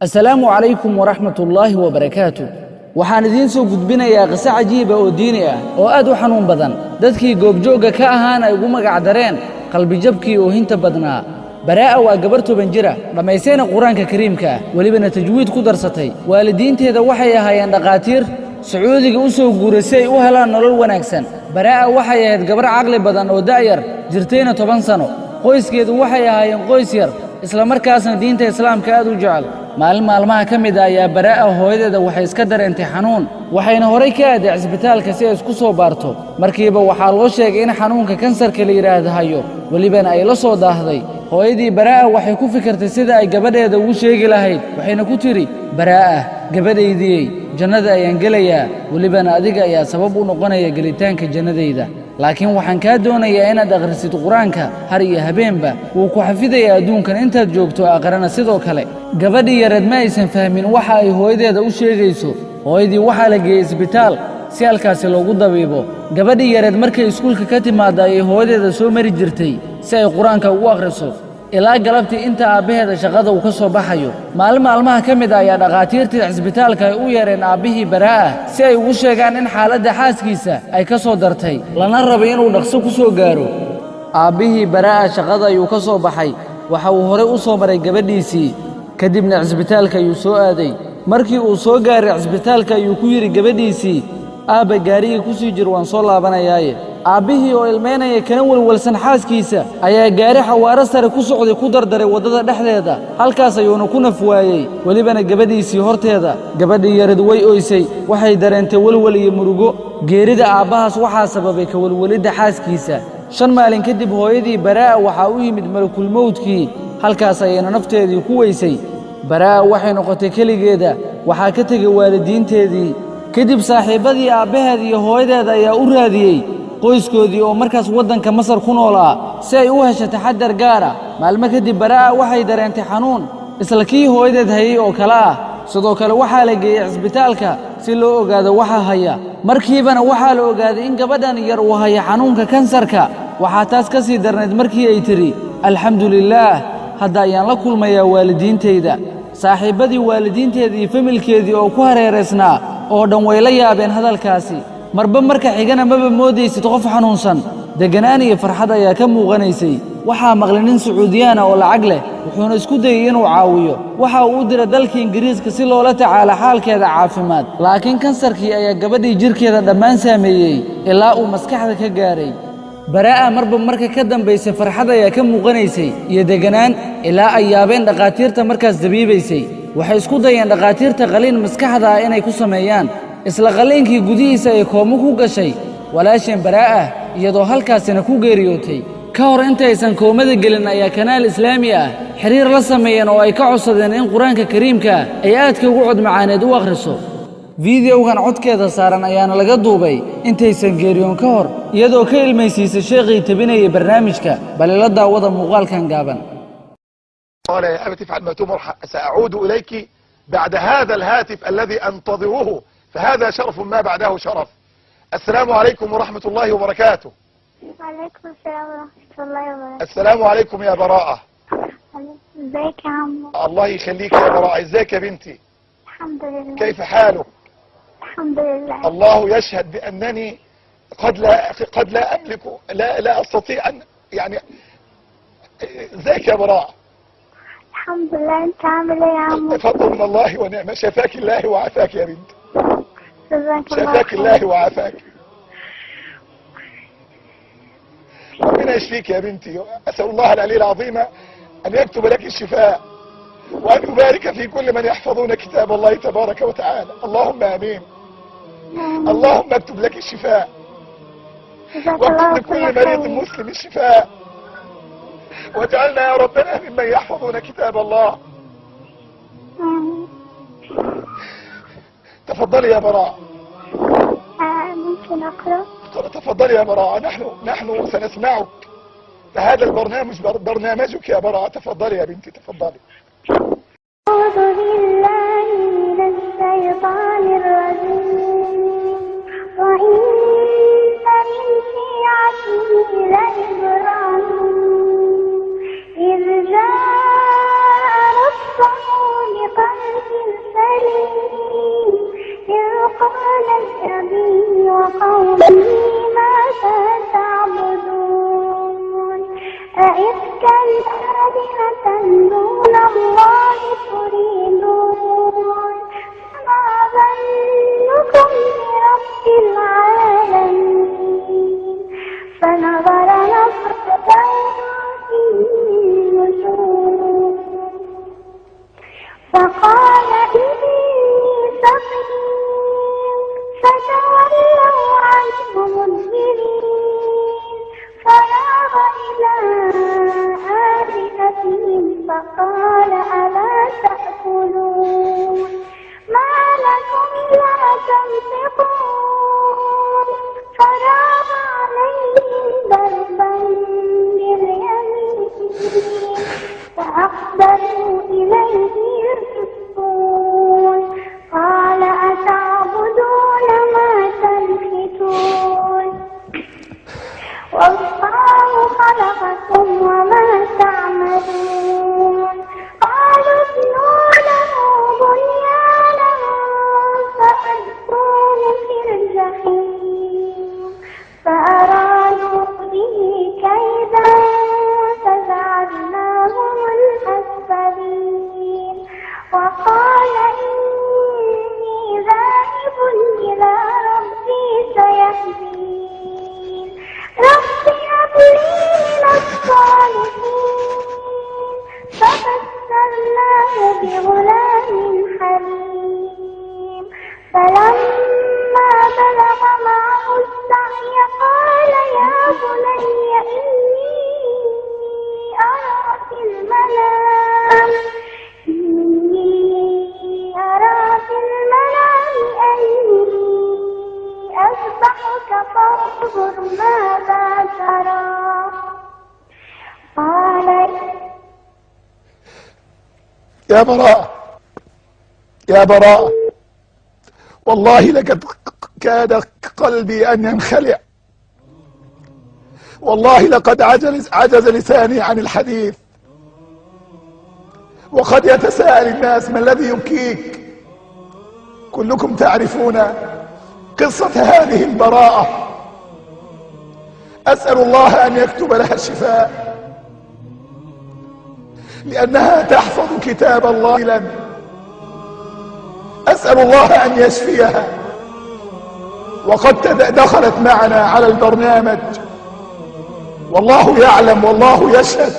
السلام عليكم ورحمة الله وبركاته. waxaan idiin soo gudbinayaa qiso cajiib ah oo diini ah oo aad u xanuun badan dadkii goobjooga ka ahaan ay ugu magac dareen qalbi jabkii oo hinta badnaa. Baraa waa gabar 10 jir ah dhamaysayna quraanka kariimka walibana tajwiid ku darsatay. waalidiinteeda waxay ahaayeen dhaqaatiir Sacuudiga u soo guurisay u helaan nolol wanaagsan. Baraa waxay ahayd gabar caqli badan oo daayar jirtayna 10 sano. qoyskeedu waxay ahaayeen qoys yar isla markaasna diinta islaamka aad u jecel. maalmaha ka mid ah ayaa Baraa hooyadeeda waxay iska dareentay xanuun waxayna horay ka aaday isbitaalka si ay isku soo baarto. markiiba waxaa loo sheegay in xanuunka kansarka la yiraahdo hayo walibana ay la soo daahday. hooyadii Baraa waxay ku fikirtay sida ay gabadheeda ugu sheegi lahayd waxayna ku tiri Baraa gabadheydii jannada ayaan gelayaa walibana adiga ayaa sabab u noqonaya gelitaanka jannadeyda. laakiin waxaan ka doonayaa inaad akhrisid quraanka har iyo habeenba wuu ku xafidayaa adduunkan intaad joogto aqrana. sidoo kale gabadhii yareed ma aysan fahmin waxa ay hooyadeeda u sheegayso. hooyadii waxaa la geeyay isbitaal si halkaas loogu dabiibo. gabadhii yareed markay iskuulka ka timaado ay hooyadeeda soo mari jirtay si ay quraanka ugu akhriso ilaa galabtii inta aabaheeda shaqada uu ka soo baxayo. maalmaha ka mid ah ayaa dhaqaatiirta isbitaalka ay u yeereen aabihii Baraa si ay ugu sheegaan in xaaladda xaaskiisa ay ka soo dartay lana rabo inuu dhaqso ku soo gaaro. aabihii Baraa shaqada ayuu ka soo baxay waxa uu hore u soo maray gabadhiisii kadibna isbitaalka ayuu soo aaday. markii uu soo gaaray isbitaalka ayuu ku yiri gabadhiisii aaba gaariga ku sii jir waan soo laabanayaaye. aabihii oo ilmeynaya kana walwalsan xaaskiisa ayaa gaari xawaaro sare ku socday ku dardaray wadada dhexdeeda halkaas ayuuna ku naf waayay walibana gabadhiisii horteeda. gabadhii yareed way ooysay waxay dareentay walwal iyo murugo. geerida aabahaas waxaa sababay ka walwalida xaaskiisa. 5 maalin kadib hooyadii Baraa waxaa u yimid malakul mawdkii halkaas ayayna nafteedii ku weysay. Baraa waxay noqotay kaligeeda waxaa ka tagay waalidiinteedii. kadib saaxiibadii aabaheed iyo hooyadeeda ayaa u raadiyay qoyskoodii oo markaas waddanka Masar ku noolaa si ay u hesho taxadar gaar ah. maalmo kadib Baraa waxay dareentay xanuun isla kii hooyadeed hayay oo kale ah. sidoo kale waxaa la geeyay isbitaalka si loo ogaado waxa haya. markiibana waxaa la ogaaday in gabadhan yar uu hayo xanuunka kansarka. waxaa taas ka sii darneed markii ay tiri alxamdulillaah hadda ayaan la kulmayaa waalidiinteyda. saaxiibadii waalidiinteedii iyo familkeedii oo ku hareereysnaa oo dhan way la yaabeen hadalkaasi. marba marka xigana maba moodaysid qof xanuunsan deganaan iyo farxad ayaa ka muuqanaysay. waxaa maqlay nin Sacuudiyaan oo lacag leh wuxuuna isku dayay inuu caawiyo. waxa uu u diray dalka Ingiriiska si loola tacaalo xaalkeeda caafimaad. laakiin kansarkii ayaa gabadhii jirkeeda dhammaan saameeyay ilaa uu maskaxda ka gaaray. Baraa marba marka ka dambaysay farxad ayaa ka muuqanaysay iyo deganaan ilaa ay yaabeen dhaqaatiirta markaas dabiibaysay. waxay isku dayeen dhaqaatiirta qaliin maskaxda ah inay ku sameeyaan. isla qaliinkii gudihiisa ay koomo ku gashay walaasheen Baraa iyadoo halkaasina ku geeriyootay. ka hor intaysan koomada gelin ayaa kanaal islaami ah xiriir la sameeyeen oo ay ka codsadeen in quraanka kariimka ay aadka ugu cod macaaneed u akhriso. fiidiyowgan codkeeda saaran ayaana laga duubay intaysan geeriyoon ka hor iyadoo ka ilmaysiisay sheekii tabinayay barnaamijka bal la daawada muuqaalkan gaaban. قال يا أبت افعل ما تؤمر سأعود إليك بعد هذا الهاتف الذي أنتظره فهذا شرف ما بعده شرف. السلام عليكم ورحمة الله وبركاته. وعليكم السلام ورحمة الله وبركاته. السلام عليكم يا براءة. ازيك يا عمو؟ الله يخليك يا براءة. ازيك يا بنتي؟ الحمد لله. كيف حالك؟ الحمد لله. الله يشهد بأنني قد لا أملك لا أستطيع أن يعني. ازيك يا براءة؟ الحمد لله. انت عامل ايه يا عمو؟ فضل من الله ونعمة. شفاك الله وعافاك يا بنتي. شفاك الله وعافاك. ربنا يشفيك يا بنتي. أسأل الله العلي العظيم أن يكتب لك الشفاء وأن يبارك في كل من يحفظون كتاب الله تبارك وتعالى. اللهم آمين. اللهم اكتب لك الشفاء واكتب لكل مريض مسلم الشفاء واجعلنا يا ربنا ممن يحفظون كتاب الله. تفضلي يا براء. ممكن أقرأ؟ تفضلي يا براء. نحن سنسمعك فهذا البرنامج برنامجك يا براء. تفضلي يا بنتي تفضلي. أعوذ بالله من الشيطان الرجيم. وإن من شيعته لإبراهيم إذ جاء ربه بقلب فقال إني سقيم فتولوا عنه مدبرين فراغ إلى آلهتهم فقال ألا تأكلون ما لكم لا تنطقون فراغ عليهم ضربا باليمين فأقبلوا إليه يرجفون قال أتعبدون ما تنحتون والله خلقكم وما تعملون قالوا ابنوا له بنيانا فألقوه في الجحيم فأرادوا به كيدا فجعلناهم الأسفلين وقال إني ذاهب إلى ربي سيهدين رب هب لي من الصالحين فبشرناه بغلام حليم فلما بلغ معه السعي قال يا بني إني أرى في المنام أني أذبحك فانظر ماذا ترى قال يا براء يا براء والله لقد كاد قلبي أن ينخلع والله لقد عجز لساني عن الحديث وقد يتساءل الناس ما الذي يبكيك كلكم تعرفون قصة هذه البراءة أسأل الله أن يكتب لها الشفاء لأنها تحفظ كتاب الله لنا أسأل الله أن يشفيها وقد دخلت معنا على البرنامج والله يعلم والله يشهد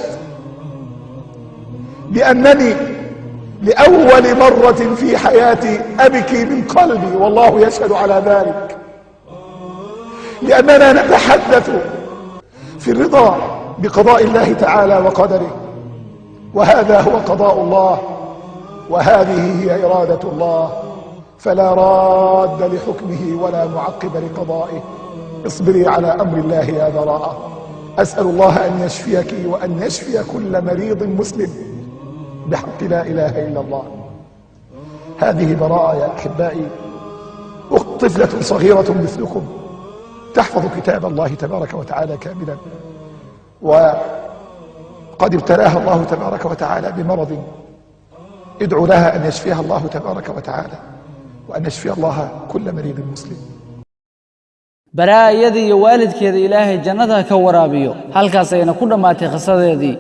بأنني لأول مرة في حياتي أبكي من قلبي والله يشهد على ذلك لأننا نتحدث في الرضا بقضاء الله تعالى وقدره وهذا هو قضاء الله وهذه هي إرادة الله فلا راد لحكمه ولا معقب لقضائه اصبري على أمر الله يا براءة أسأل الله أن يشفيك وأن يشفي كل مريض مسلم بحق لا إله إلا الله. هذه براءة يا أحبائي، طفلة صغيرة مثلكم تحفظ كتاب الله تبارك وتعالى كاملا، وقد ابتلاها الله تبارك وتعالى بمرض، ادعو لها أن يشفيها الله تبارك وتعالى وأن يشفي الله كل مريض مسلم. baraa'yadii iyo waalidkeeda ilaahay jannada ka waraabiyo halkaas ayna ku dhamaatay qisadeedii.